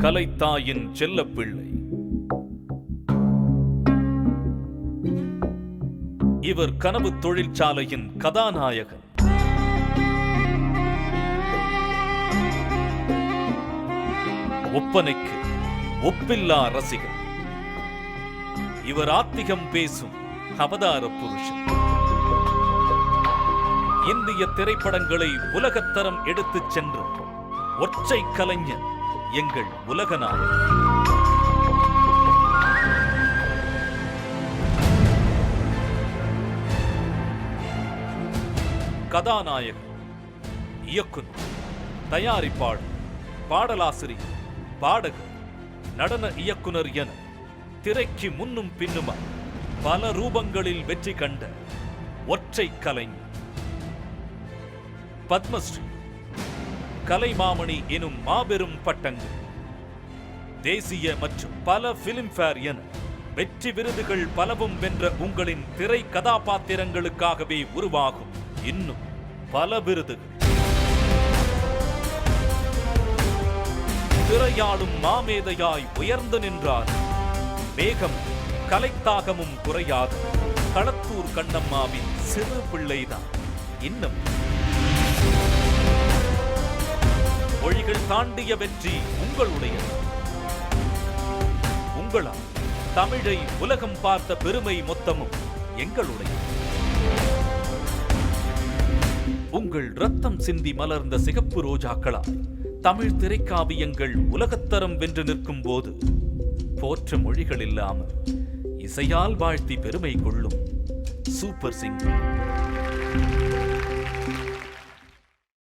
கலைத்தாயின் செல்லப்பிள்ளை. இவர் கனவு தொழிற்சாலையின் கதாநாயகன். ஒப்பனைக்கு ஒப்பில்லா ரசிகர். இவர் ஆத்திகம் பேசும் அவதார புருஷன். இந்திய திரைப்படங்களை உலகத்தரம் எடுத்துச் சென்ற ஒற்றை கலைஞன் எங்கள் உலகநாயகன். கதாநாயகன், இயக்குனர், தயாரிப்பாளர், பாடலாசிரியர், பாடகர், நடன இயக்குனர் என திரைக்கு முன்னும் பின்னுமா பல ரூபங்களில் வெற்றி கண்ட ஒற்றை கலைஞர். பத்மஸ்ரீ, கலைமாமணி எனும் மாபெரும் பட்டங்கள், தேசிய மற்றும் பல பிலிம்பேர் என வெற்றி விருதுகள் பலவும் வென்ற உங்களின் திரை கதாபாத்திரங்களுக்காகவே உருவாகும் இன்னும் பல விருதுகள். திரையாடும் மாமேதையாய் உயர்ந்து நின்றார். வேகம் கலைத்தாகமும் குறையாத களத்தூர் கண்ணம்மாவின் சிறு பிள்ளைதான் இன்னும். மொழிகள் தாண்டிய வெற்றி உங்களுடையது. உங்களால் தமிழை உலகம் பார்த்த பெருமை மொத்தமும் எங்களுடைய. உங்கள் ரத்தம் சிந்தி மலர்ந்த சிகப்பு ரோஜாக்களாய் தமிழ் திரைக்காவியங்கள் உலகத்தரம் வென்று நிற்கும் போது போற்ற மொழிகள் இல்லாமல் இசையால் வாழ்த்தி பெருமை கொள்ளும் சூப்பர் சிங்கர்.